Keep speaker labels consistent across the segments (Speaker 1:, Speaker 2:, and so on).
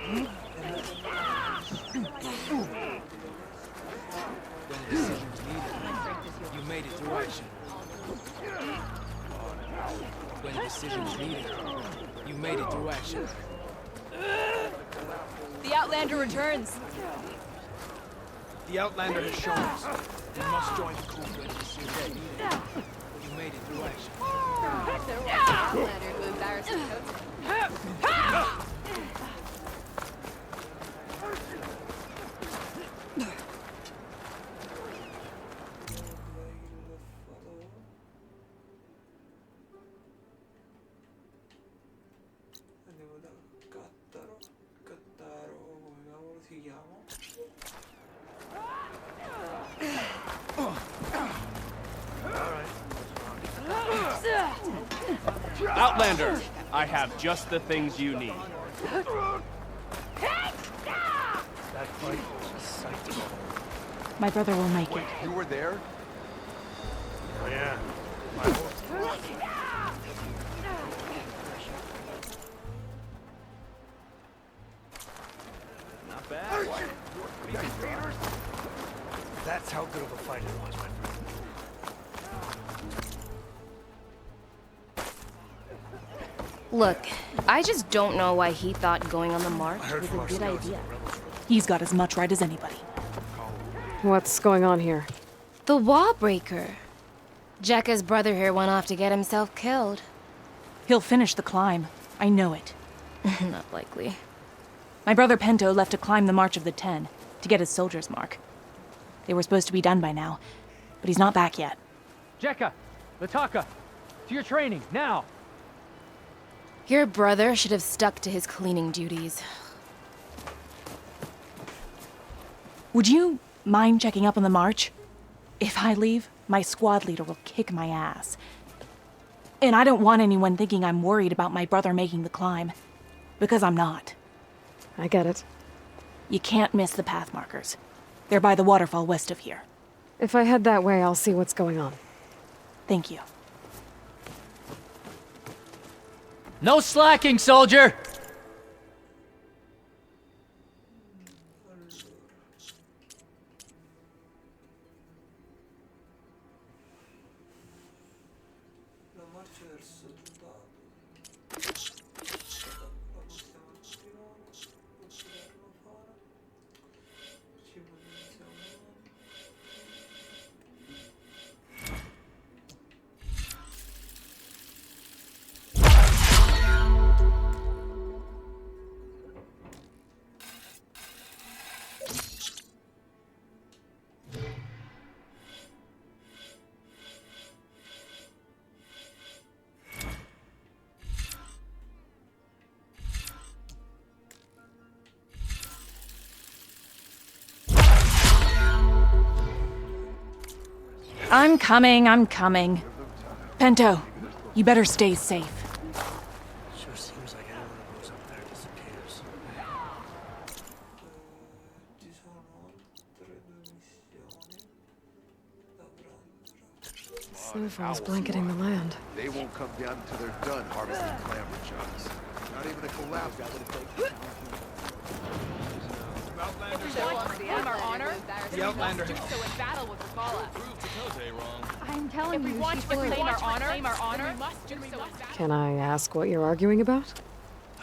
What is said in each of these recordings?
Speaker 1: You made it through action. When the decision is needed, you made it through action.
Speaker 2: The Outlander returns.
Speaker 1: The Outlander has shown us. We must join the Kulrut. You made it through action.
Speaker 2: There was an Outlander who embarrassed Tekotteh.
Speaker 3: Andiamo da Cattaro, come cavolo si chiama?
Speaker 4: Outlander, I have just the things you need.
Speaker 3: That fight was a sight to behold.
Speaker 5: My brother will make it.
Speaker 6: You were there?
Speaker 3: Oh yeah, my horse.
Speaker 4: Not bad.
Speaker 3: That's how good of a fight it was, my friend.
Speaker 7: Look, I just don't know why he thought going on the march
Speaker 3: I heard
Speaker 7: was
Speaker 3: from
Speaker 7: a
Speaker 3: our
Speaker 7: good
Speaker 3: scouts
Speaker 7: idea.
Speaker 3: that the rebels were
Speaker 5: He's got as much right as anybody.
Speaker 8: What's going on here?
Speaker 7: The wall breaker. Jekka's brother here went off to get himself killed.
Speaker 5: He'll finish the climb. I know it.
Speaker 7: Not likely.
Speaker 5: My brother Pento left to climb the March of the Ten, to get his soldier's mark. They were supposed to be done by now, but he's not back yet.
Speaker 9: Jekka! Lataka! To your training, now!
Speaker 7: Your brother should have stuck to his cleaning duties.
Speaker 5: Would you mind checking up on the march? If I leave, my squad leader will kick my ass. And I don't want anyone thinking I'm worried about my brother making the climb. Because I'm not.
Speaker 8: I get it.
Speaker 5: You can't miss the path markers. They're by the waterfall west of here.
Speaker 8: If I head that way, I'll see what's going on.
Speaker 5: Thank you.
Speaker 9: No slacking, soldier!
Speaker 3: la marcia verso dopo. La possiamo attivare, poterlo fare. Ci potenziamo.
Speaker 5: I'm coming. Pento, you better stay safe.
Speaker 3: Sure seems like anyone who goes up there disappears. Ci sono altre due missioni da prendere.
Speaker 8: Snowfall's blanketing the land.
Speaker 6: They won't come down until they're done harvesting clamor shots. Not even a collapse.
Speaker 1: The Outlander has
Speaker 2: So in battle with Raganella.
Speaker 10: I'm telling
Speaker 2: If we
Speaker 10: you,
Speaker 2: want
Speaker 10: she
Speaker 2: to
Speaker 10: flew.
Speaker 2: reclaim our honor, we must do so in battle.
Speaker 8: Can I ask what you're arguing about?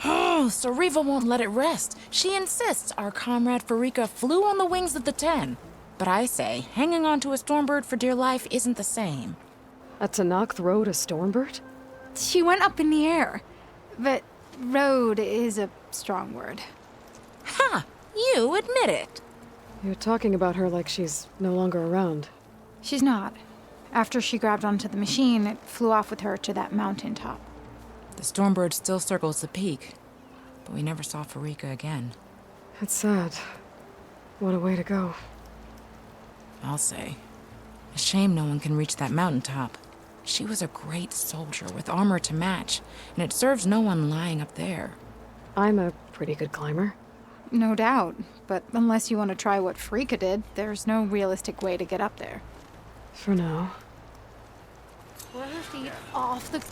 Speaker 11: Oh, Sariva won't let it rest. She insists our comrade Farika flew on the wings of the Ten. But I say, hanging on to a stormbird for dear life isn't the same.
Speaker 8: A Tanakh rode a stormbird?
Speaker 10: She went up in the air. But road is a strong word.
Speaker 11: Ha! You admit it.
Speaker 8: You're talking about her like she's no longer around.
Speaker 10: She's not. After she grabbed onto the machine, it flew off with her to that mountain top.
Speaker 11: The stormbird still circles the peak, but we never saw Farika again.
Speaker 8: It's sad. What a way to go.
Speaker 11: I'll say. A shame no one can reach that mountaintop. She was a great soldier with armor to match, and it serves no one lying up there.
Speaker 8: I'm a pretty good climber.
Speaker 10: No doubt. But unless you want to try what Farika did, there's no realistic way to get up there.
Speaker 8: For now.
Speaker 10: Put her feet off the...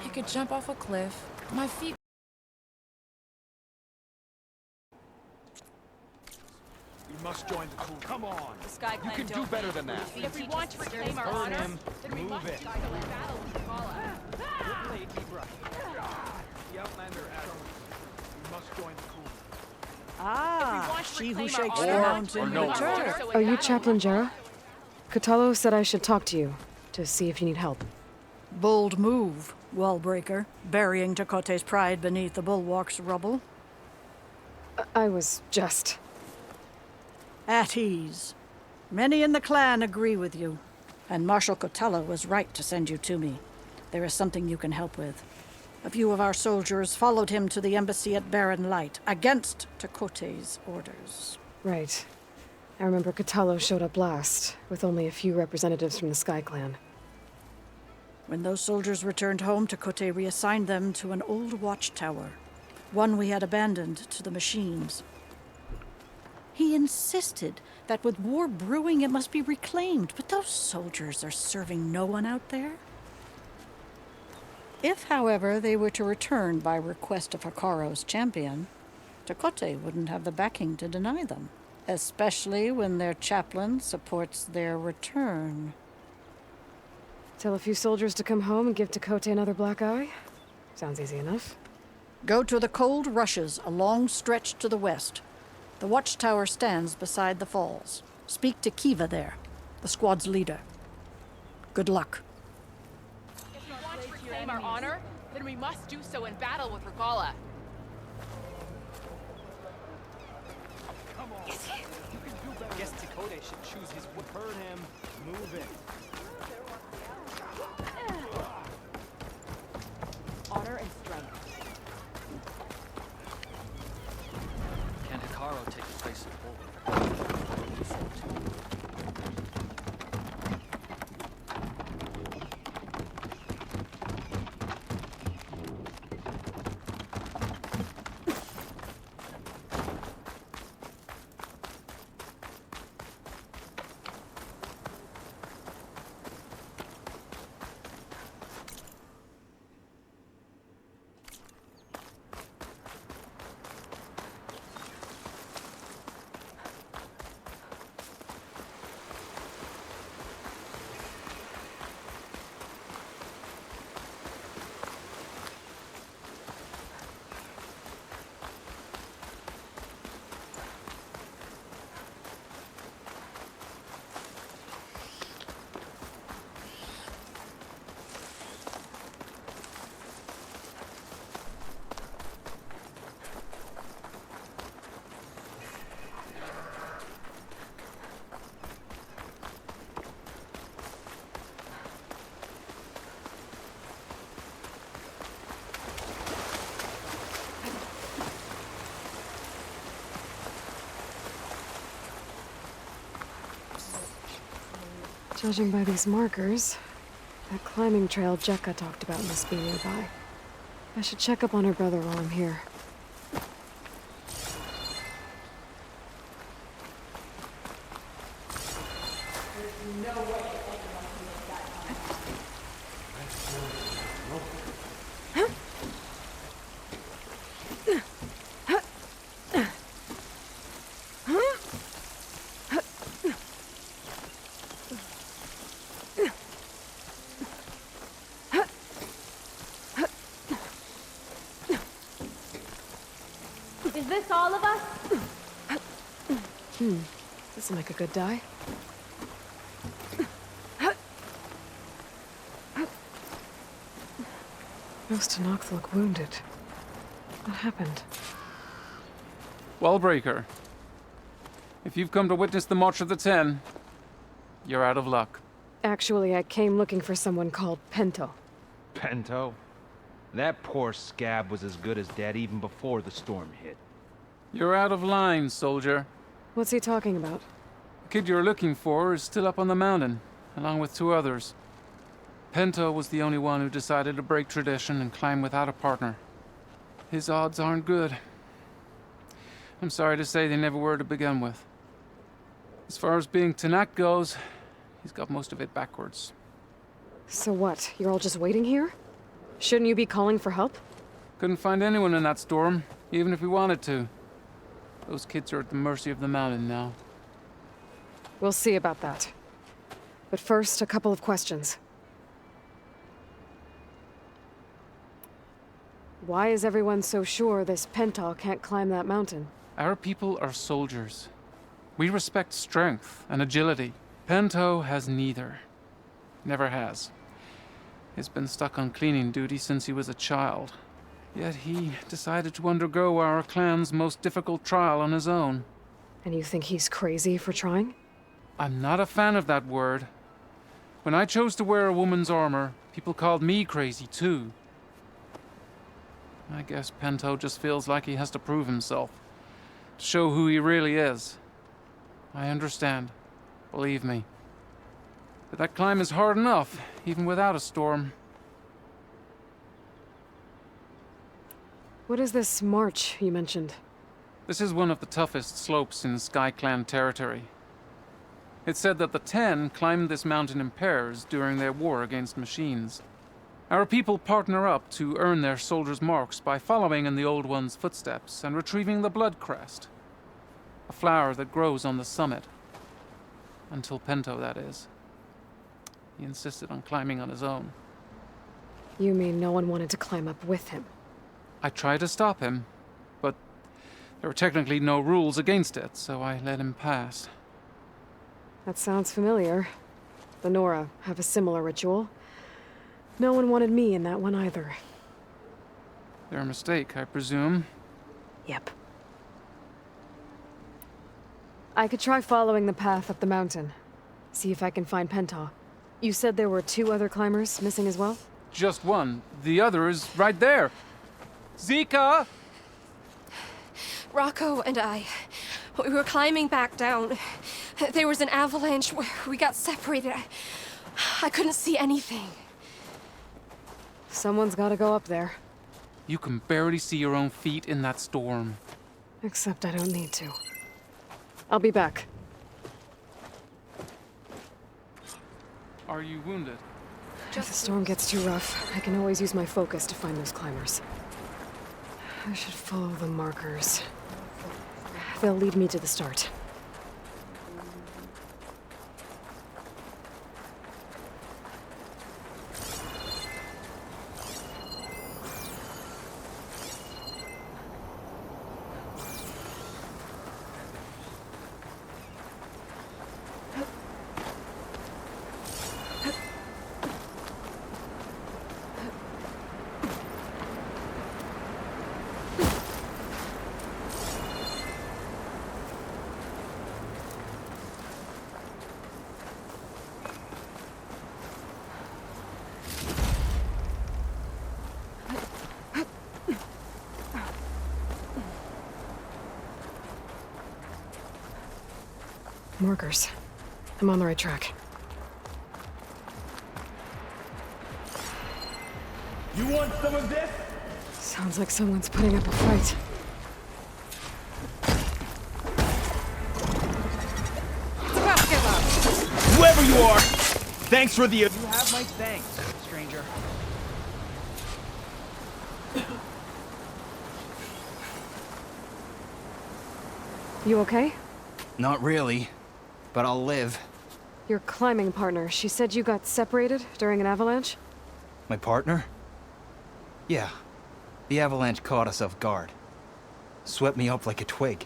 Speaker 11: I could jump off a cliff. My feet.
Speaker 1: You must join the Kulrut. Come on.
Speaker 2: The Sky
Speaker 1: You
Speaker 2: Clan
Speaker 1: can do
Speaker 2: don't
Speaker 1: better than that.
Speaker 2: If we want to reclaim our
Speaker 1: Burn
Speaker 2: honor,
Speaker 1: him.
Speaker 2: then we
Speaker 1: Move
Speaker 2: must
Speaker 1: it.
Speaker 2: go to battle with Valhalla.
Speaker 1: Good lady, bruh. The Outlander Adam. You must join the Kulrut.
Speaker 12: Ah, she who shakes the
Speaker 2: honor,
Speaker 12: mountain
Speaker 4: or
Speaker 12: will
Speaker 4: no
Speaker 12: return.
Speaker 2: honor. So in
Speaker 8: Are you
Speaker 2: battle,
Speaker 8: Chaplain Jera? Kotallo said I should talk to you, to see if you need help.
Speaker 12: Bold move, Wallbreaker, burying Tekotteh's pride beneath the bulwark's rubble.
Speaker 8: I was just...
Speaker 12: At ease. Many in the clan agree with you, and Marshal Kotallo was right to send you to me. There is something you can help with. A few of our soldiers followed him to the embassy at Barren Light, against Tekotteh's orders.
Speaker 8: Right. I remember Kotallo showed up last, with only a few representatives from the Sky Clan.
Speaker 12: When those soldiers returned home, Tekotteh reassigned them to an old watchtower, one we had abandoned to the machines. He insisted that with war brewing it must be reclaimed, but those soldiers are serving no one out there. If, however, they were to return by request of Hekarro's champion, Tekotteh wouldn't have the backing to deny them, especially when their chaplain supports their return.
Speaker 8: Tell a few soldiers to come home and give Tekotteh another black eye? Sounds easy enough.
Speaker 12: Go to the cold rushes, a long stretch to the west. The watchtower stands beside the falls. Speak to Kiva there, the squad's leader. Good luck.
Speaker 2: If we want to reclaim our honor, then we must do so in battle with Raganella.
Speaker 1: Come on. You can do better. I guess Tekotteh should choose his wood. Burn him. Move it.
Speaker 2: Honor and strength.
Speaker 3: Can Hekarro take the place of Bulwark?
Speaker 8: Judging by these markers, that climbing trail Jekka talked about must be nearby. I should check up on her brother while I'm here.
Speaker 2: Is this all of us?
Speaker 8: This'll make a good die. Most Tanakh look wounded. What happened?
Speaker 13: Wallbreaker, if you've come to witness the March of the Ten, you're out of luck.
Speaker 8: Actually, I came looking for someone called Pento.
Speaker 14: Pento? That poor scab was as good as dead even before the storm hit.
Speaker 13: You're out of line, soldier.
Speaker 8: What's he talking about?
Speaker 13: The kid you're looking for is still up on the mountain, along with 2 others. Pento was the only one who decided to break tradition and climb without a partner. His odds aren't good. I'm sorry to say they never were to begin with. As far as being Tanakh goes, he's got most of it backwards.
Speaker 8: So what? You're all just waiting here? Shouldn't you be calling for help?
Speaker 13: Couldn't find anyone in that storm, even if we wanted to. Those kids are at the mercy of the mountain now.
Speaker 8: We'll see about that. But first, a couple of questions. Why is everyone so sure this Penta can't climb that mountain?
Speaker 13: Our people are soldiers. We respect strength and agility. Pento has neither. Never has. He's been stuck on cleaning duty since he was a child. Yet he decided to undergo our clan's most difficult trial on his own.
Speaker 8: And you think he's crazy for trying?
Speaker 13: I'm not a fan of that word. When I chose to wear a woman's armor, people called me crazy too. I guess Pento just feels like he has to prove himself, to show who he really is. I understand, believe me. But that climb is hard enough, even without a storm.
Speaker 8: What is this march you mentioned?
Speaker 13: This is one of the toughest slopes in Sky Clan territory. It's said that the Ten climbed this mountain in pairs during their war against machines. Our people partner up to earn their soldiers' marks by following in the Old One's footsteps and retrieving the Blood Crest, a flower that grows on the summit. Until Pento, that is. He insisted on climbing on his own.
Speaker 8: You mean no one wanted to climb up with him?
Speaker 13: I tried to stop him, but there were technically no rules against it, so I let him pass.
Speaker 8: That sounds familiar. The Nora have a similar ritual. No one wanted me in that one either.
Speaker 13: Their mistake, I presume.
Speaker 8: Yep. I could try following the path up the mountain. See if I can find Penta. You said there were 2 other climbers missing as well?
Speaker 13: Just one. The other is right there. Zika!
Speaker 15: Rocco and I, we were climbing back down. There was an avalanche. We got separated. I couldn't see anything.
Speaker 8: Someone's gotta go up there.
Speaker 13: You can barely see your own feet in that storm.
Speaker 8: Except I don't need to. I'll be back.
Speaker 13: Are you wounded?
Speaker 8: If the storm gets too rough, I can always use my focus to find those climbers. I should follow the markers. They'll lead me to the start. Markers. I'm on the right track.
Speaker 1: You want some of this?
Speaker 8: Sounds like someone's putting up a fight.
Speaker 1: Whoever you are, thanks for the... You have my thanks, stranger.
Speaker 8: You okay?
Speaker 16: Not really, but I'll live.
Speaker 8: Your climbing partner, she said you got separated during an avalanche?
Speaker 16: My partner? Yeah. The avalanche caught us off guard. Swept me up like a twig.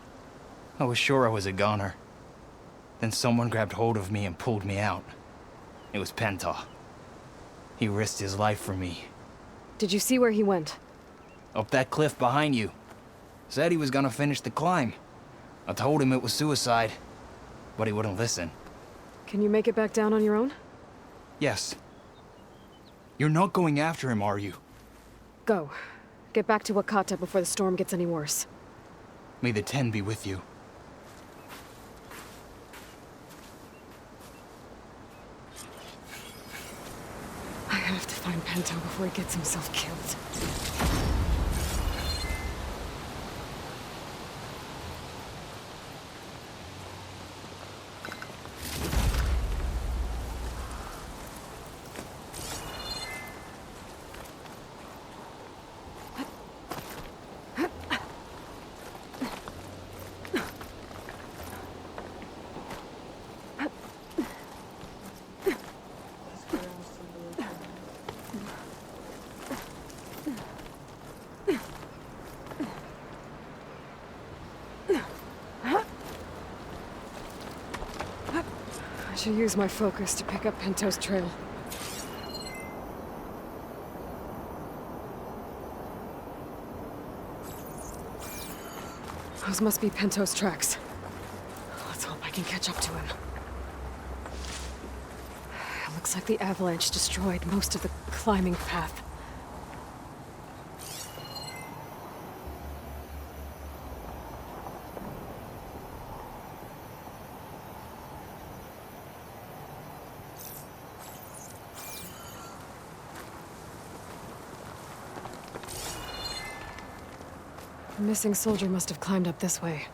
Speaker 16: I was sure I was a goner. Then someone grabbed hold of me and pulled me out. It was Penta. He risked his life for me.
Speaker 8: Did you see where he went?
Speaker 16: Up that cliff behind you. Said he was gonna finish the climb. I told him it was suicide, but he wouldn't listen.
Speaker 8: Can you make it back down on your own?
Speaker 16: Yes. You're not going after him, are you?
Speaker 8: Go. Get back to Wakata before the storm gets any worse.
Speaker 16: May the Ten be with you.
Speaker 8: I have to find Penta before he gets himself killed. should use my focus to pick up Pinto's trail. Those must be Pinto's tracks. Let's hope I can catch up to him. It looks like the avalanche destroyed most of the climbing path. The missing soldier must have climbed up this way.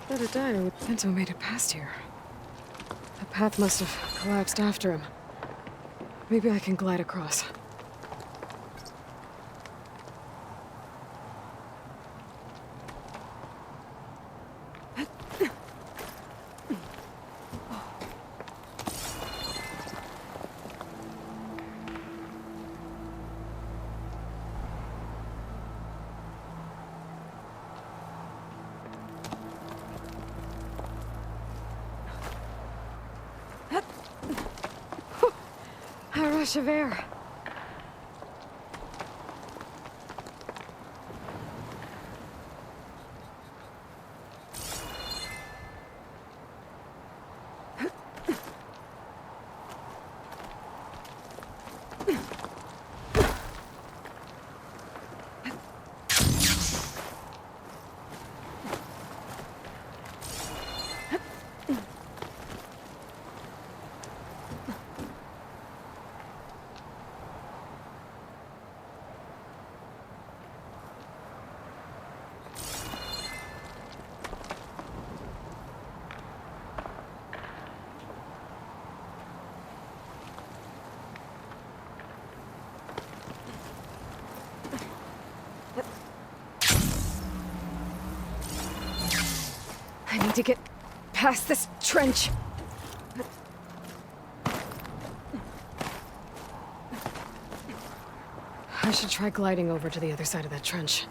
Speaker 8: Without a diner, would Pinto made it past here. The path must have collapsed after him. Maybe I can glide across. A rush of air. I need to get past this trench. I should try gliding over to the other side of that trench.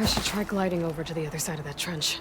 Speaker 8: I should try gliding over to the other side of that trench.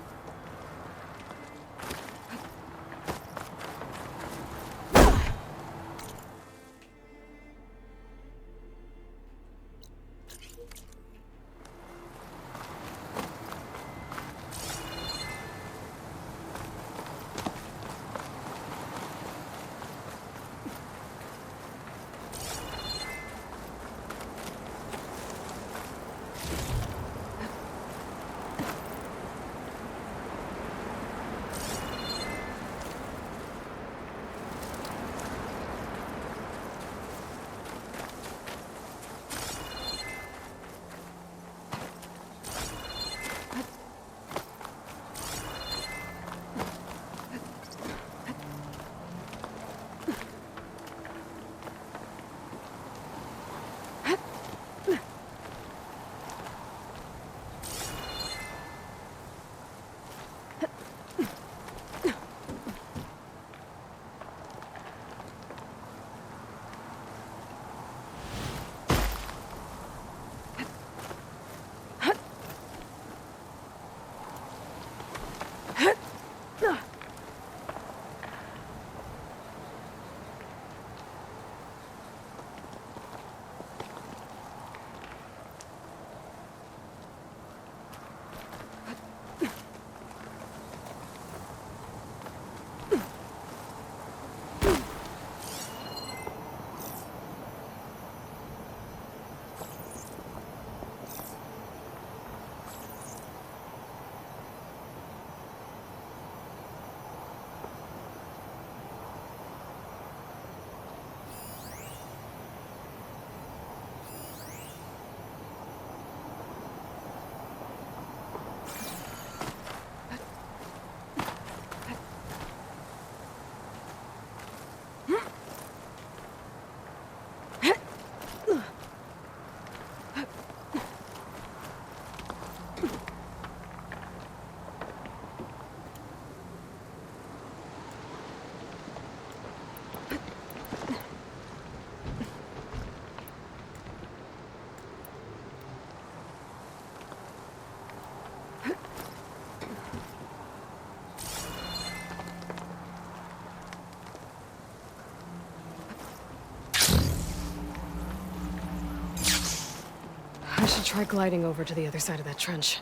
Speaker 8: I should try gliding over to the other side of that trench.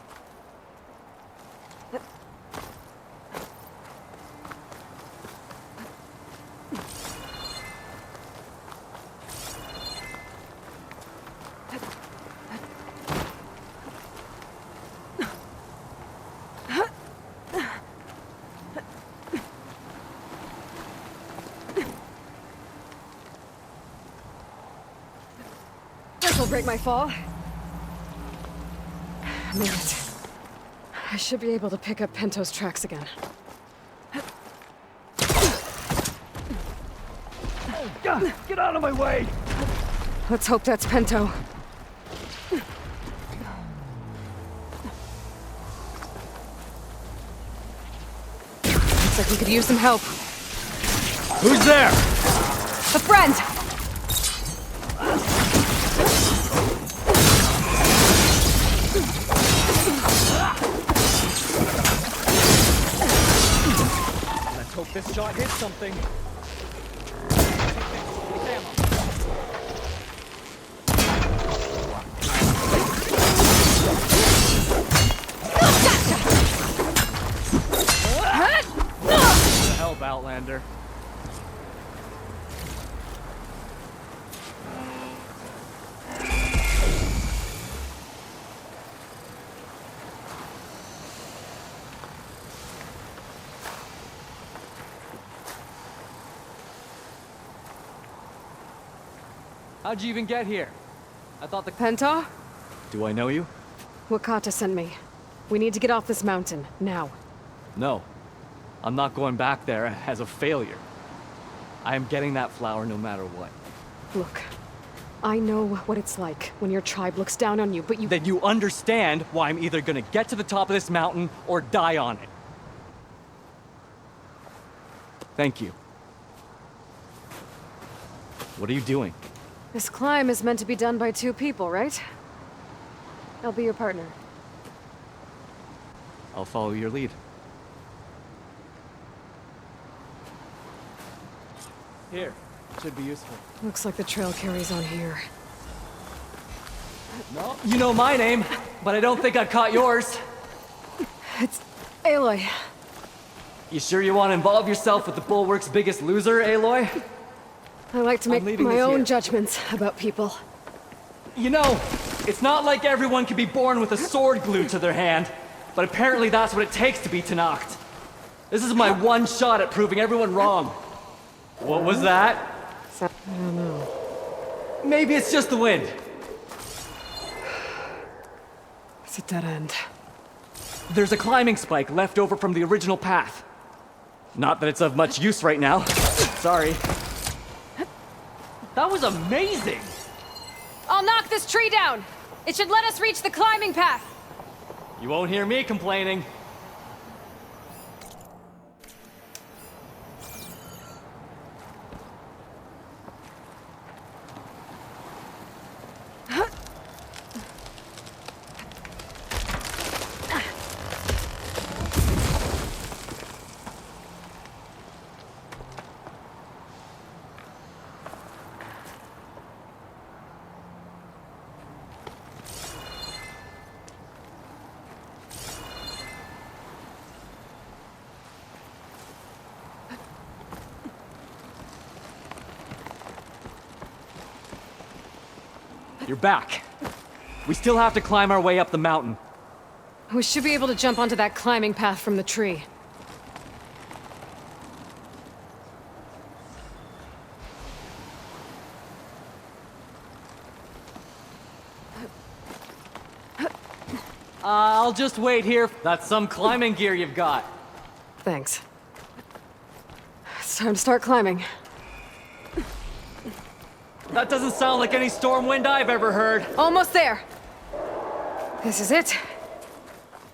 Speaker 8: This'll break my fall. Made it. I should be able to pick up Pento's tracks again.
Speaker 9: Get out of my way!
Speaker 8: Let's hope that's Pento. Looks like we could use some help.
Speaker 9: Who's there?
Speaker 8: A friend!
Speaker 9: Let's hope this shot hits something. Help, Outlander. How'd you even get here? I thought the...
Speaker 8: Pento?
Speaker 9: Do I know you?
Speaker 8: Wakata sent me. We need to get off this mountain, now.
Speaker 9: No. I'm not going back there as a failure. I am getting that flower no matter what.
Speaker 8: Look, I know what it's like when your tribe looks down on you, but you...
Speaker 9: Then you understand why I'm either gonna get to the top of this mountain or die on it. Thank you. What are you doing?
Speaker 8: This climb is meant to be done by two people, right? I'll be your partner.
Speaker 9: I'll follow your lead. Here. Should be useful.
Speaker 8: Looks like the trail carries on here.
Speaker 9: No? You know my name, but I don't think I've caught yours.
Speaker 8: It's Aloy.
Speaker 9: You sure you want to involve yourself with the Bulwark's biggest loser, Aloy?
Speaker 8: I like to make my own judgments about people.
Speaker 9: You know, it's not like everyone can be born with a sword glued to their hand, but apparently that's what it takes to be Tenakth. This is my one shot at proving everyone wrong. What was that?
Speaker 8: I don't know.
Speaker 9: Maybe it's just the wind.
Speaker 8: It's a dead end.
Speaker 9: There's a climbing spike left over from the original path. Not that it's of much use right now. Sorry. That was amazing!
Speaker 15: I'll knock this tree down! It should let us reach the climbing path!
Speaker 9: You won't hear me complaining. You're back. We still have to climb our way up the mountain.
Speaker 8: We should be able to jump onto that climbing path from the tree.
Speaker 9: I'll just wait here. That's some climbing gear you've got.
Speaker 8: Thanks. It's time to start climbing.
Speaker 9: That doesn't sound like any storm wind I've ever heard.
Speaker 8: Almost there. This is it.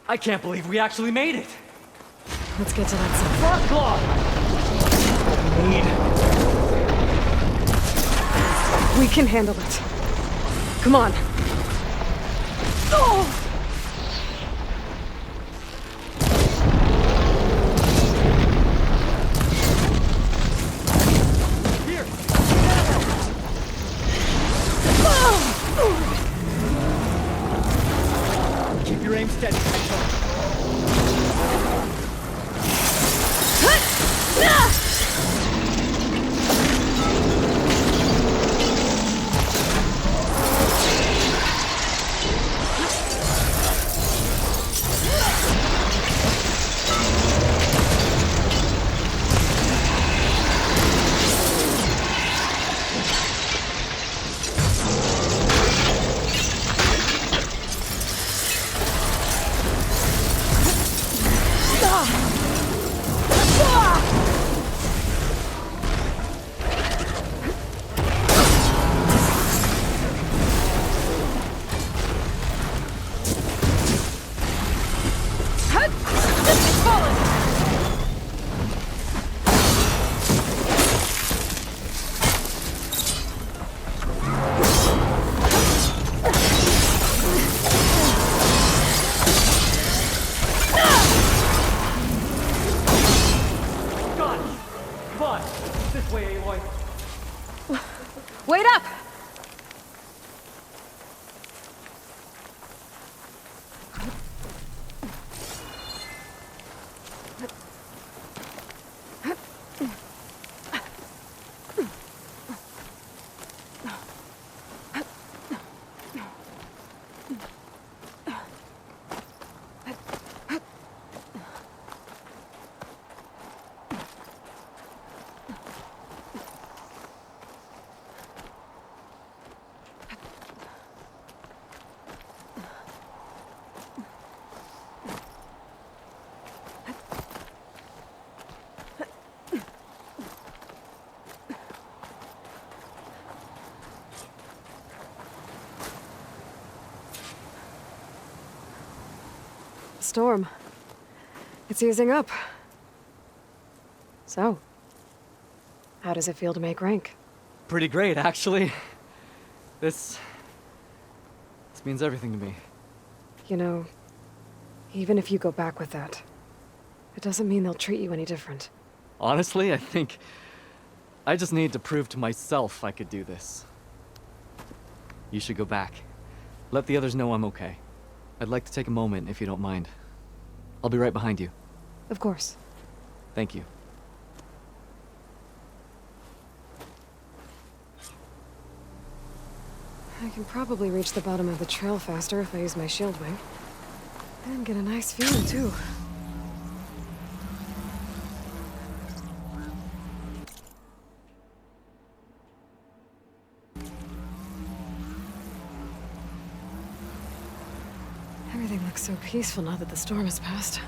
Speaker 9: I can't believe we actually made it.
Speaker 8: Let's get to that side.
Speaker 9: Frog claw!
Speaker 8: We can handle it. Come on. Oh!
Speaker 9: Aim steady, Pento.
Speaker 8: Wait up! Storm. It's easing up. So, how does it feel to make rank?
Speaker 9: Pretty great, actually. This means everything to me.
Speaker 8: You know, even if you go back with that, it doesn't mean they'll treat you any different.
Speaker 9: Honestly, I think I just need to prove to myself I could do this. You should go back. Let the others know I'm okay. I'd like to take a moment, if you don't mind. I'll be right behind you.
Speaker 8: Of course.
Speaker 9: Thank you.
Speaker 8: I can probably reach the bottom of the trail faster if I use my shield wing. And get a nice view, too. Everything looks so peaceful now that the storm has passed.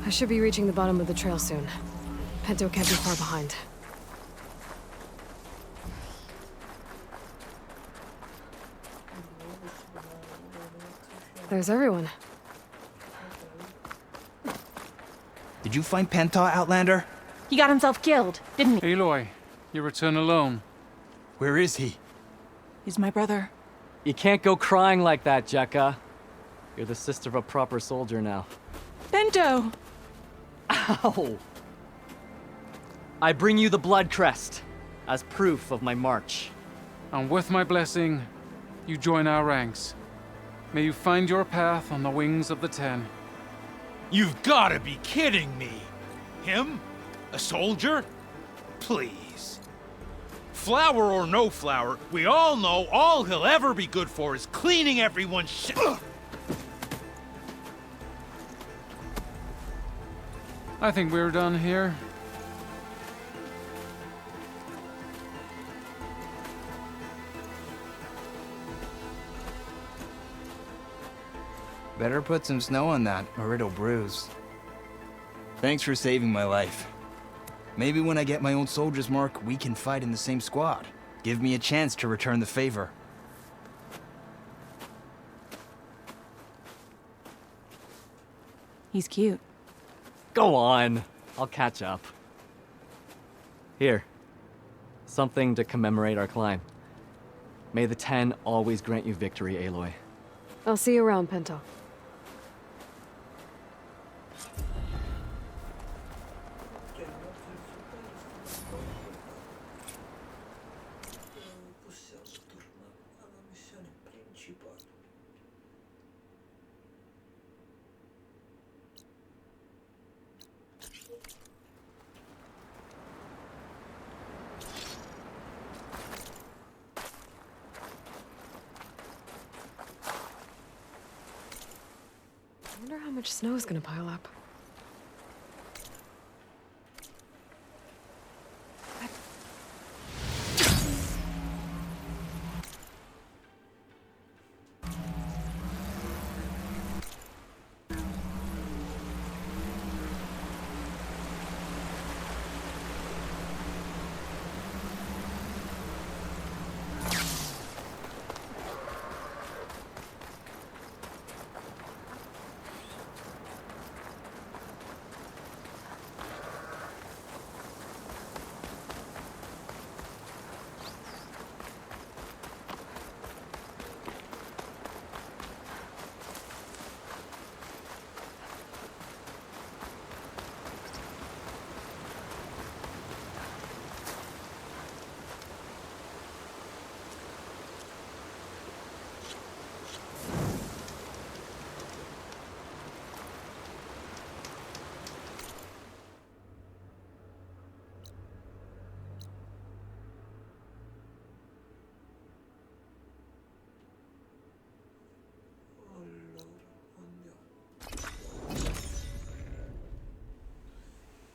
Speaker 8: I should be reaching the bottom of the trail soon. Pento can't be far behind. There's everyone.
Speaker 16: Did you find Penta, Outlander?
Speaker 5: He got himself killed, didn't he?
Speaker 13: Aloy, you return alone.
Speaker 16: Where is he?
Speaker 5: He's my brother.
Speaker 9: You can't go crying like that, Jekka. You're the sister of a proper soldier now.
Speaker 5: Pento!
Speaker 9: Ow! I bring you the blood crest as proof of my march.
Speaker 13: And with my blessing, you join our ranks. May you find your path on the wings of the 10.
Speaker 17: You've gotta be kidding me! Him? A soldier? Please. Flower or no flower, we all know all he'll ever be good for is cleaning everyone's shit.
Speaker 13: I think we're done here.
Speaker 16: Better put some snow on that, or it'll bruise. Thanks for saving my life. Maybe when I get my own soldier's mark, we can fight in the same squad. Give me a chance to return the favor.
Speaker 5: He's cute.
Speaker 9: Go on. I'll catch up. Here. Something to commemorate our climb. May the Ten always grant you victory, Aloy.
Speaker 8: I'll see you around, Pento. I wonder how much snow is gonna pile up.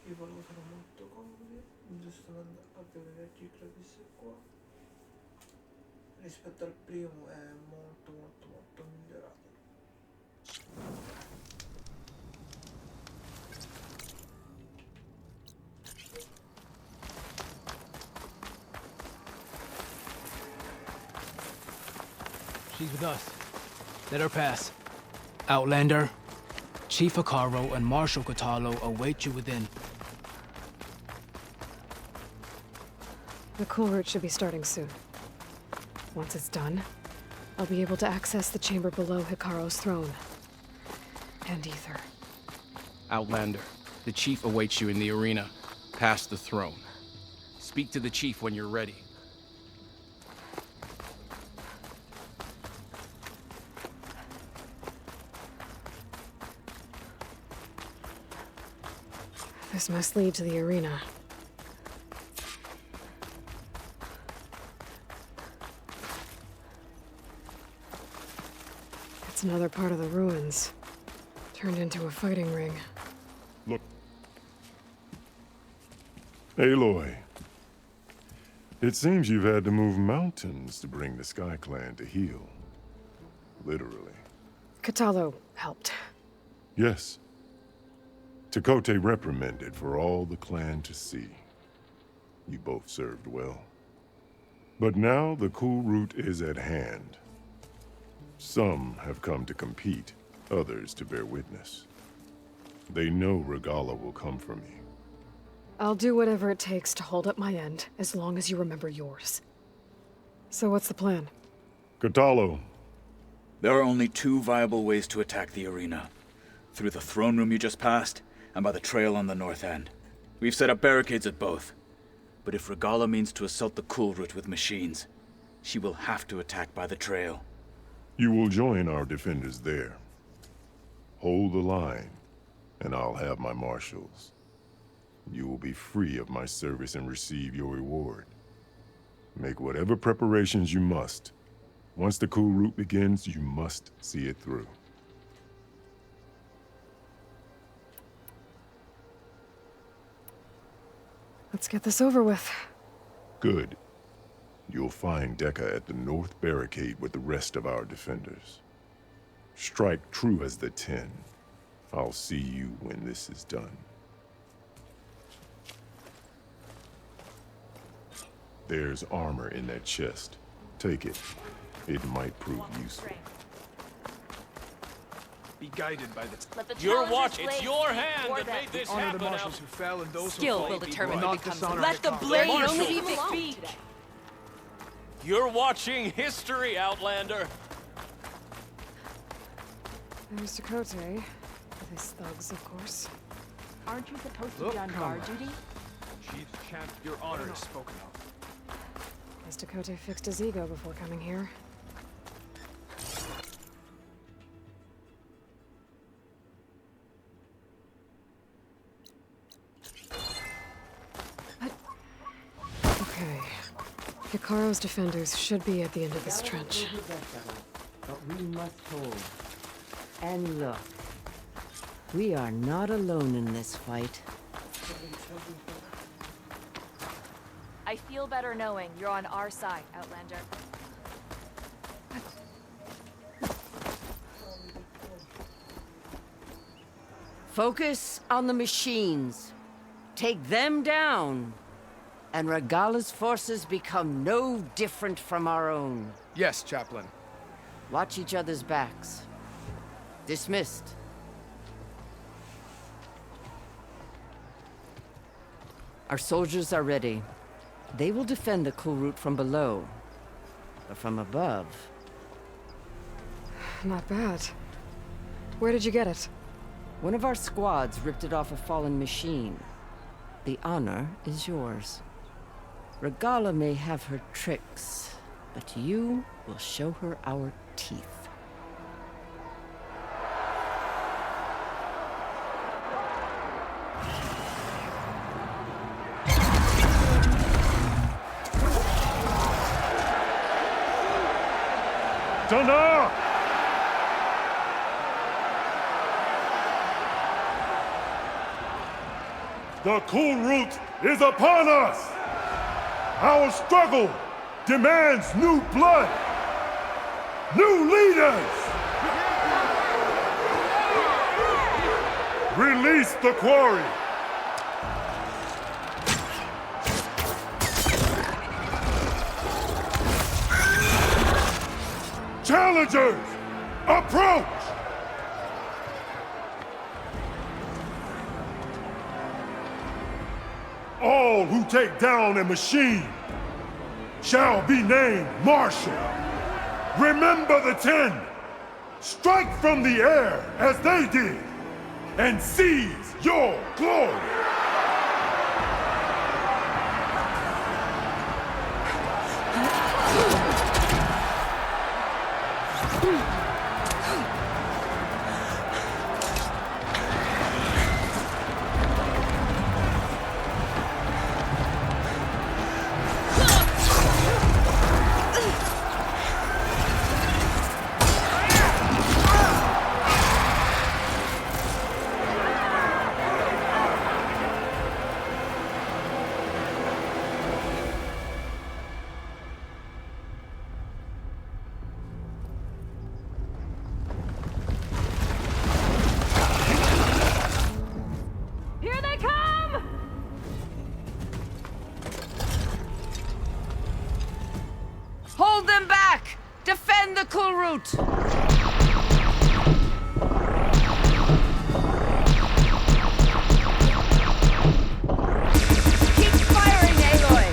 Speaker 3: I volo sono molto comodi, giustamente abbiamo le cifre viste qua. Rispetto al primo è molto migliorato.
Speaker 1: She's with us. Let her pass. Outlander, Chief Hekarro and Marshal Tekotteh await you within.
Speaker 8: The Kulrut should be starting soon. Once it's done, I'll be able to access the chamber below Hekarro's throne. And ether.
Speaker 4: Outlander, the chief awaits you in the arena, past the throne. Speak to the chief when you're ready.
Speaker 8: This must lead to the arena. It's another part of the ruins, turned into a fighting ring.
Speaker 18: Look. Aloy. It seems you've had to move mountains to bring the Sky Clan to heel. Literally.
Speaker 8: Tekotteh helped.
Speaker 18: Yes. Tekotteh reprimanded for all the clan to see. You both served well. But now the Kulrut is at hand. Some have come to compete, others to bear witness. They know Regalla will come for me.
Speaker 8: I'll do whatever it takes to hold up my end, as long as you remember yours. So what's the plan?
Speaker 18: Tekotteh.
Speaker 19: There are only two viable ways to attack the arena. Through the throne room you just passed, and by the trail on the north end. We've set up barricades at both. But if Regalla means to assault the Kulrut with machines, she will have to attack by the trail.
Speaker 18: You will join our defenders there. Hold the line, and I'll have my marshals. You will be free of my service and receive your reward. Make whatever preparations you must. Once the Kulrut begins, you must see it through.
Speaker 8: Let's get this over with.
Speaker 18: Good. You'll find Dekka at the north barricade with the rest of our defenders. Strike true as the 10. I'll see you when this is done. There's armor in that chest. Take it. It might prove useful.
Speaker 4: Be guided by the...
Speaker 20: Your watch, it's your hand that made this
Speaker 17: Honor the
Speaker 20: happen.
Speaker 17: marshals who fell and those
Speaker 2: Skill
Speaker 17: who
Speaker 2: will
Speaker 17: fought.
Speaker 2: determine
Speaker 17: Will
Speaker 2: who
Speaker 17: not
Speaker 2: becomes
Speaker 17: dishonor
Speaker 2: Let the
Speaker 17: Hekarro.
Speaker 2: blade
Speaker 20: Marshal.
Speaker 2: only speak.
Speaker 20: You're watching history, Outlander.
Speaker 8: There's Tekotteh. With his thugs, of course.
Speaker 5: Aren't you supposed to
Speaker 17: Look,
Speaker 5: be on guard
Speaker 17: comrade.
Speaker 5: duty?
Speaker 17: Chief's champ, your honor is spoken of.
Speaker 8: Guess Tekotteh fixed his ego before coming here. Okay. Hekarro's defenders should be at the end of this trench.
Speaker 21: But we must hold. And look, we are not alone in this fight.
Speaker 5: I feel better knowing you're on our side, Outlander.
Speaker 21: Focus on the machines. Take them down. And Regalla's forces become no different from our own.
Speaker 4: Yes, Chaplain.
Speaker 21: Watch each other's backs. Dismissed. Our soldiers are ready. They will defend the Kulrut from below. But from above...
Speaker 8: Not bad. Where did you get it?
Speaker 21: One of our squads ripped it off a fallen machine. The honor is yours. Regalla may have her tricks, but you will show her our teeth.
Speaker 18: Dana! The Kulrut is upon us! Our struggle demands new blood! New leaders! Release the quarry! Challengers, approach! All who take down a machine shall be named Marshal. Remember the 10. Strike from the air as they did and seize your glory.
Speaker 5: Here they come!
Speaker 21: Hold them back! Defend the Kulrut! Keep firing, Aloy!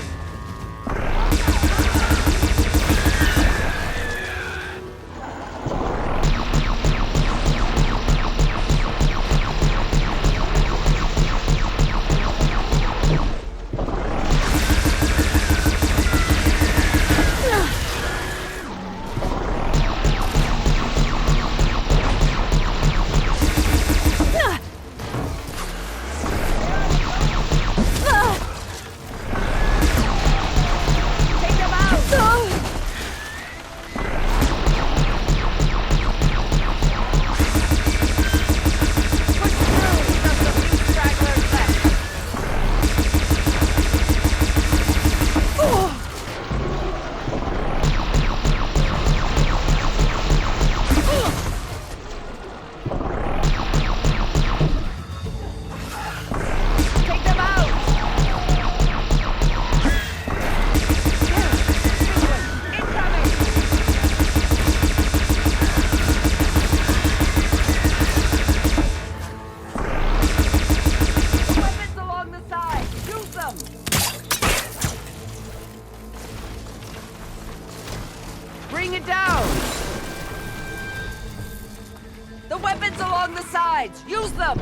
Speaker 21: sides! Use them!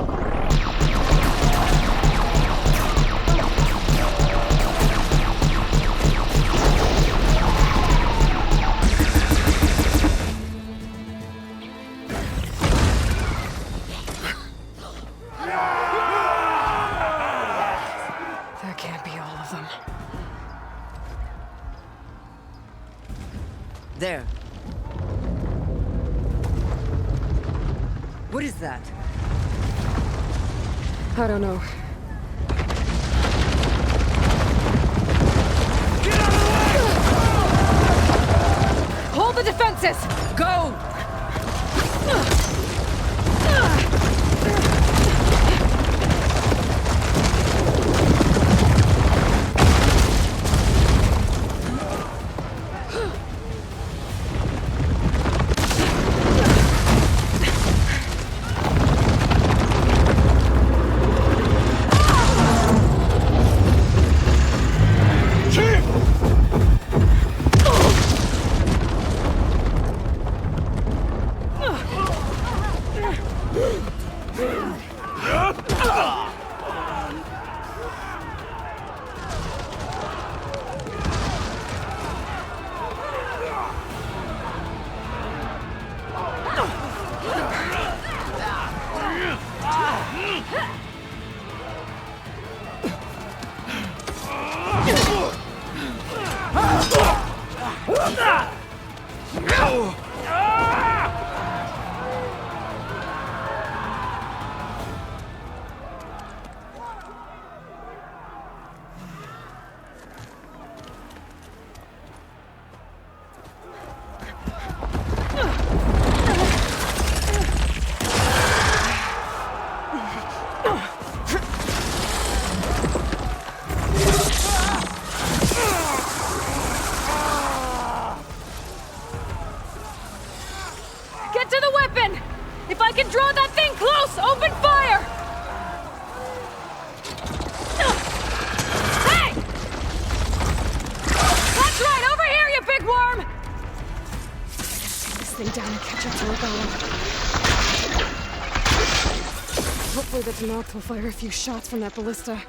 Speaker 8: That can't be all of them.
Speaker 21: There. What is that?
Speaker 8: I don't know. Hold the defenses!
Speaker 21: Go!
Speaker 8: Get to the weapon! If I can draw that thing close, open fire! Hey! That's right, over here, you big worm! This thing down and catch up to Raganella. Hopefully the Tekotteh will fire a few shots from that ballista.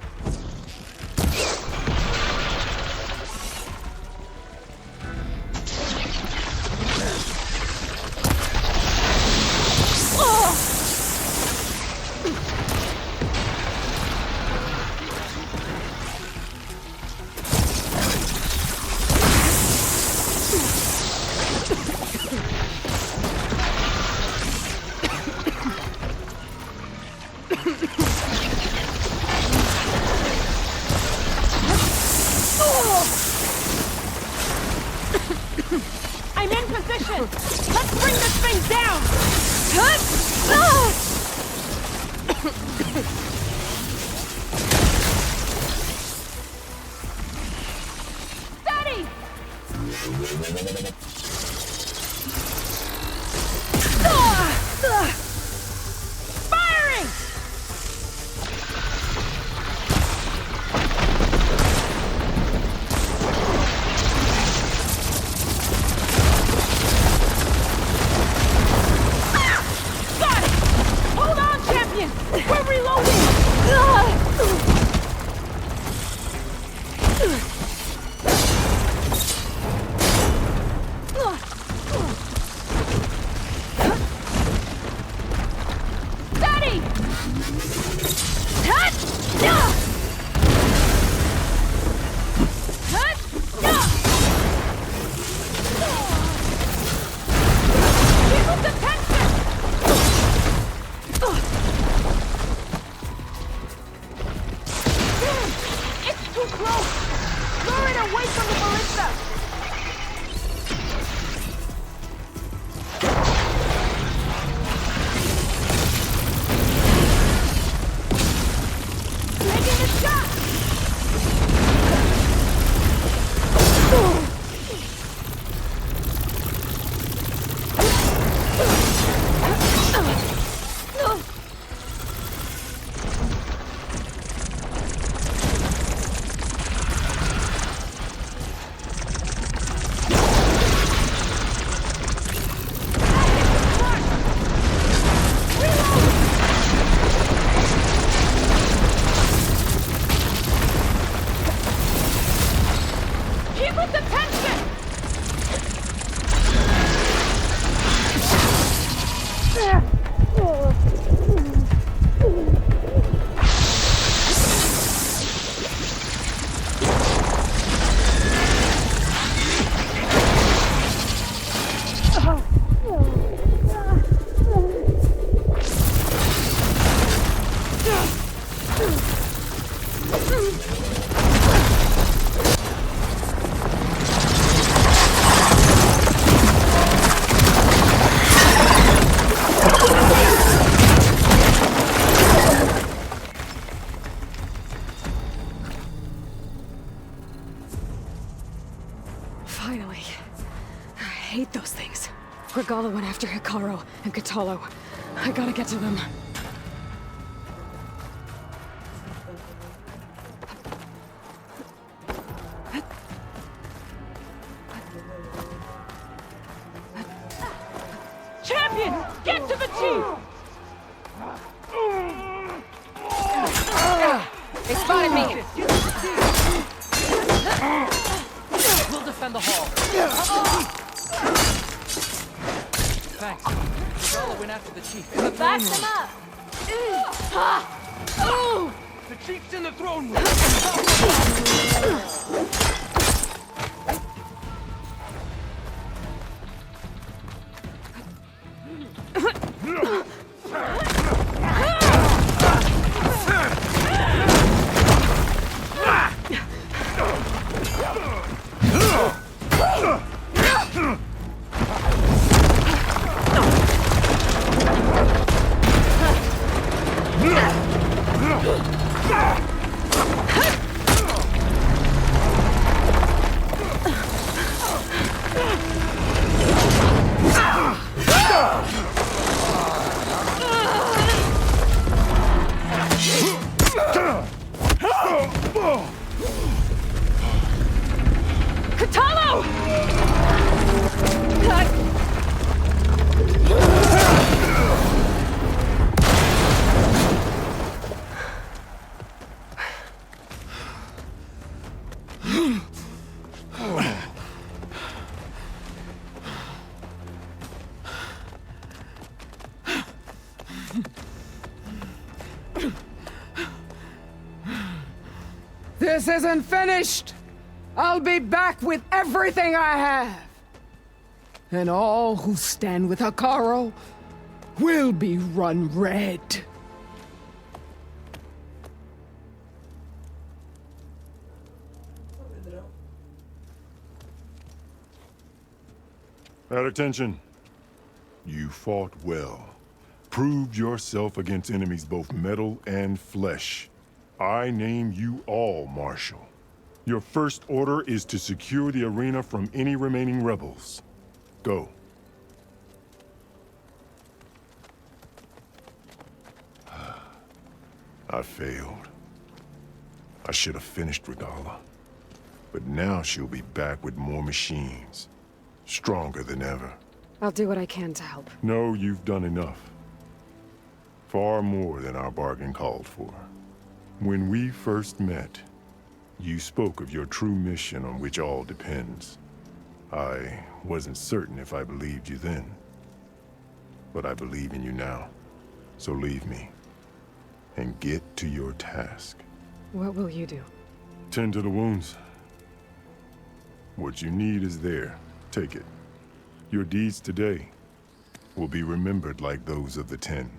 Speaker 2: I'm in position! Let's bring this thing down! Steady! Firing! Got it! Hold on, champion! We're reloading!
Speaker 8: Finally. I hate those things. Regalla went after Hekarro and Kotallo. I gotta get to them.
Speaker 2: Champion! Get to the chief!
Speaker 11: They spotted me!
Speaker 9: We'll defend the hall. Thanks. Regalla went after the chief. In the
Speaker 2: Back
Speaker 9: throne
Speaker 2: them
Speaker 9: room.
Speaker 2: up!
Speaker 9: The chief's in the throne room!
Speaker 7: This isn't finished! I'll be back with everything I have! And all who stand with Hekarro will be run red.
Speaker 18: At attention. You fought well. Proved yourself against enemies both metal and flesh. I name you all Marshal. Your first order is to secure the arena from any remaining rebels. Go. I failed. I should have finished Regalla. But now she'll be back with more machines. Stronger than ever.
Speaker 8: I'll do what I can to help.
Speaker 18: No, you've done enough. Far more than our bargain called for. When we first met, you spoke of your true mission on which all depends. I wasn't certain if I believed you then. But I believe in you now. So leave me. And get to your task.
Speaker 8: What will you do?
Speaker 18: Tend to the wounds. What you need is there. Take it. Your deeds today will be remembered like those of the 10.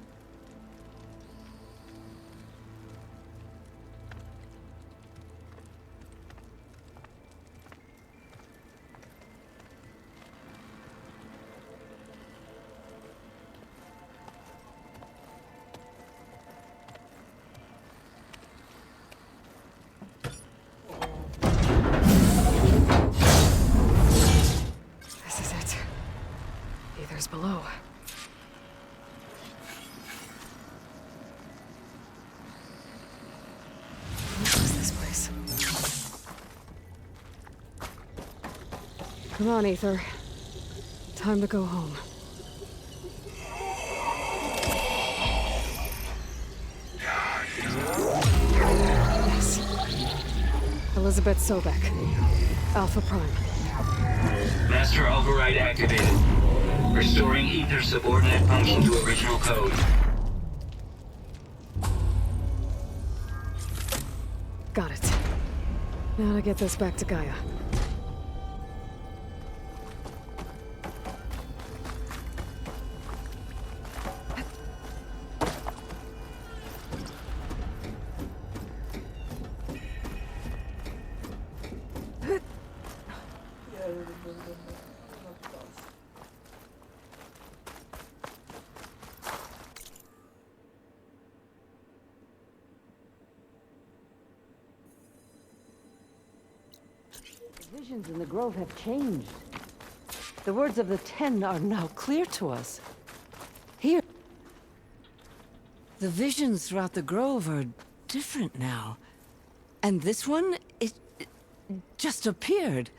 Speaker 8: Below. What is this place? Come on, Aether. Time to go home. Yes. Elizabeth Sobek. Alpha Prime.
Speaker 22: Master override activated. Restoring Aether's subordinate function to original code.
Speaker 8: Got it. Now to get this back to Gaia.
Speaker 21: visions in the grove have changed. The words of the Ten are now clear to us. Here. The visions throughout the grove are different now. And this one, it just appeared.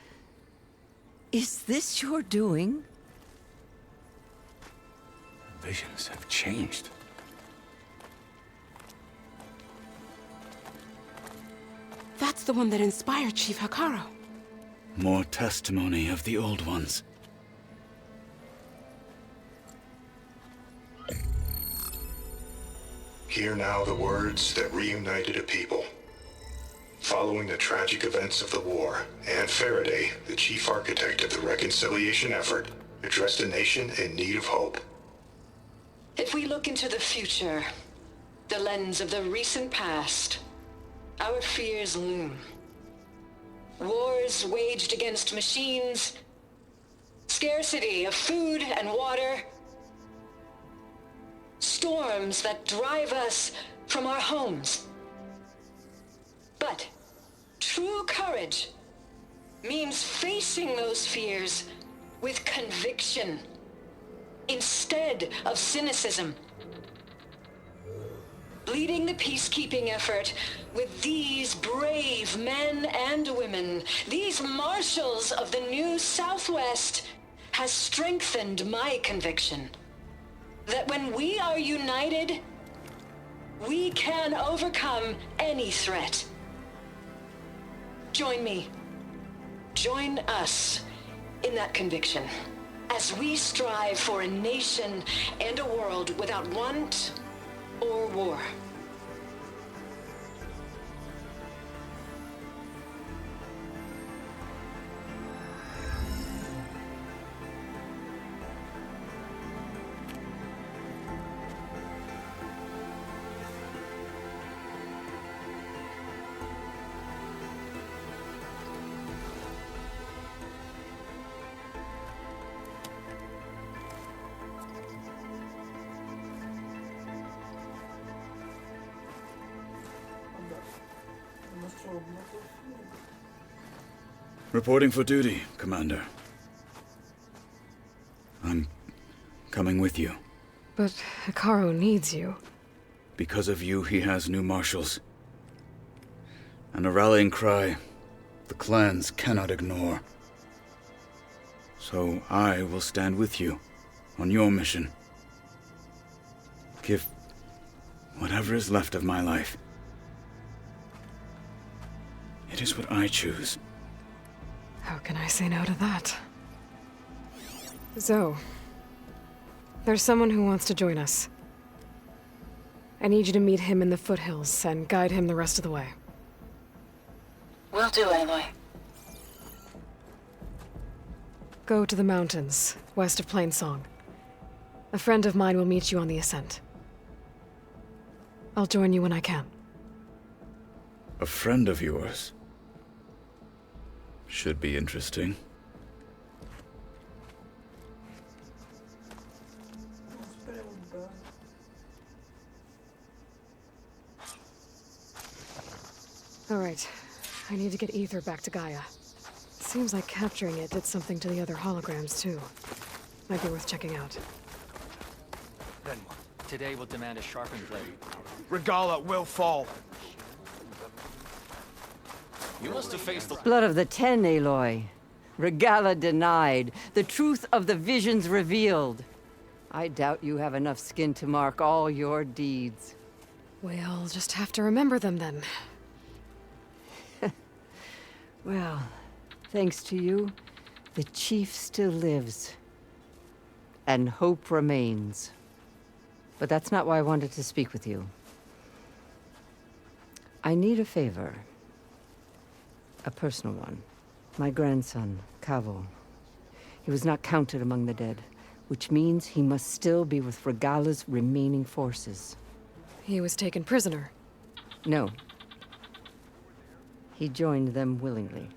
Speaker 21: Is this your doing?
Speaker 19: Visions have changed.
Speaker 11: That's the one that inspired Chief Hekarro.
Speaker 19: More testimony of the old ones.
Speaker 6: Hear now the words that reunited a people. Following the tragic events of the war, Anne Faraday, the chief architect of the reconciliation effort, addressed a nation in need of hope.
Speaker 10: If we look into the future, the lens of the recent past, our fears loom. Wars waged against machines, scarcity of food and water, storms that drive us from our homes. But true courage means facing those fears with conviction instead of cynicism. Leading the peacekeeping effort with these brave men and women, these marshals of the new Southwest, has strengthened my conviction that when we are united, we can overcome any threat. Join me. Join us in that conviction as we strive for a nation and a world without want or war.
Speaker 19: Reporting for duty, Commander. I'm coming with you.
Speaker 8: But Hekarro needs you.
Speaker 19: Because of you, he has new marshals. And a rallying cry the clans cannot ignore. So I will stand with you on your mission. Give whatever is left of my life. It is what I choose.
Speaker 8: How can I say no to that? Zoe, there's someone who wants to join us. I need you to meet him in the foothills and guide him the rest of the way.
Speaker 11: Will do, Aloy.
Speaker 8: Go to the mountains, west of Plainsong. A friend of mine will meet you on the ascent. I'll join you when I can.
Speaker 19: A friend of yours? Should be interesting.
Speaker 8: All right. I need to get Ether back to Gaia. Seems like capturing it did something to the other holograms, too. Might be worth checking out.
Speaker 9: Then today we'll demand a sharpened blade.
Speaker 17: Regalla will fall.
Speaker 20: You must have faced the
Speaker 21: Blood of the Ten, Aloy. Regalla denied. The truth of the visions revealed. I doubt you have enough skin to mark all your deeds.
Speaker 8: We'll just have to remember them then.
Speaker 21: Well, thanks to you, the chief still lives. And hope remains. But that's not why I wanted to speak with you. I need a favor. A personal one. My grandson, Kavo. He was not counted among the dead, which means he must still be with Regalla's remaining forces.
Speaker 8: He was taken prisoner.
Speaker 21: No. He joined them willingly.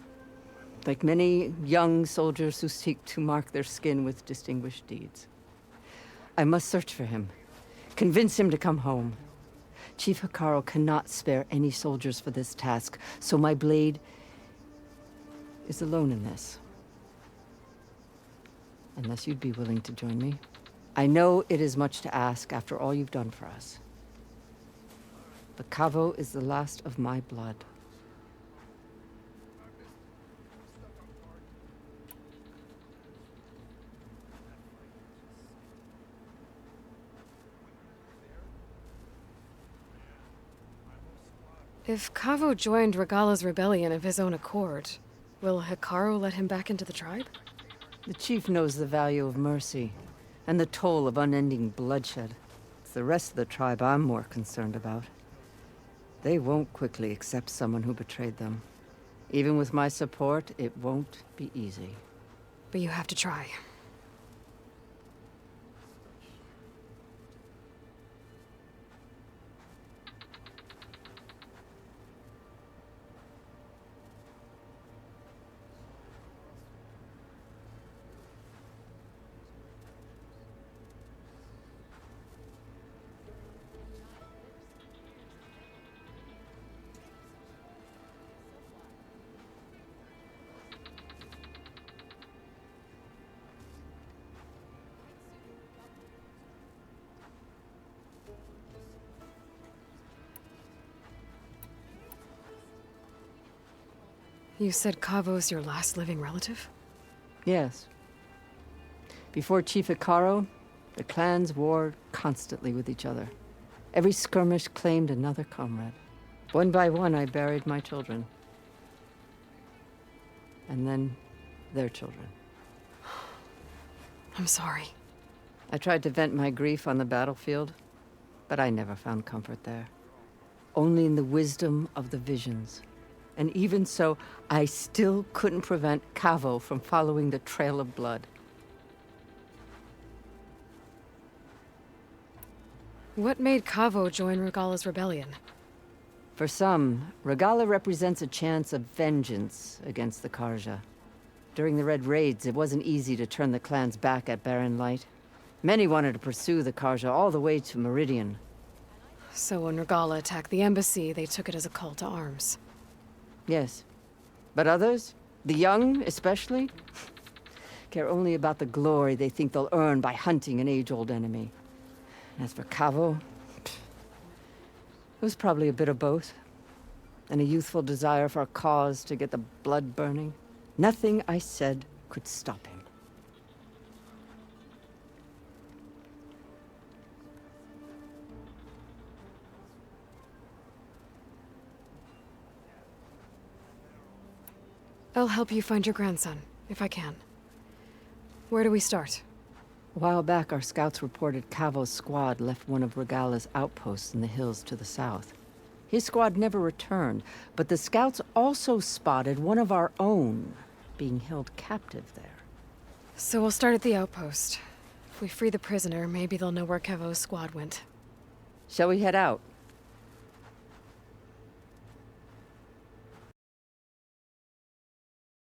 Speaker 21: Like many young soldiers who seek to mark their skin with distinguished deeds. I must search for him. Convince him to come home. Chief Hekarro cannot spare any soldiers for this task, so my blade is alone in this. Unless you'd be willing to join me. I know it is much to ask after all you've done for us. But Kavo is the last of my blood.
Speaker 8: If Kavo joined Regalla's rebellion of his own accord, will Hekarro let him back into the tribe?
Speaker 21: The chief knows the value of mercy, and the toll of unending bloodshed. It's the rest of the tribe I'm more concerned about. They won't quickly accept someone who betrayed them. Even with my support, it won't be easy.
Speaker 8: But you have to try. You said Kavo's your last living relative?
Speaker 21: Yes. Before Chief Hekarro, the clans warred constantly with each other. Every skirmish claimed another comrade. One by one, I buried my children. And then their children.
Speaker 8: I'm sorry.
Speaker 21: I tried to vent my grief on the battlefield, but I never found comfort there. Only in the wisdom of the visions. And even so, I still couldn't prevent Kavo from following the trail of blood.
Speaker 8: What made Kavo join Regalla's rebellion?
Speaker 21: For some, Regalla represents a chance of vengeance against the Carja. During the Red Raids, it wasn't easy to turn the clans back at Barren Light. Many wanted to pursue the Carja all the way to Meridian.
Speaker 8: So when Regalla attacked the embassy, they took it as a call to arms.
Speaker 21: Yes. But others, the young especially, care only about the glory they think they'll earn by hunting an age-old enemy. As for Kavo, it was probably a bit of both. And a youthful desire for a cause to get the blood burning. Nothing I said could stop him.
Speaker 8: I'll help you find your grandson, if I can. Where do we start?
Speaker 21: A while back, our scouts reported Kavo's squad left one of Regalla's outposts in the hills to the south. His squad never returned, but the scouts also spotted one of our own being held captive there.
Speaker 8: So we'll start at the outpost. If we free the prisoner, maybe they'll know where Kavo's squad went.
Speaker 21: Shall we head out?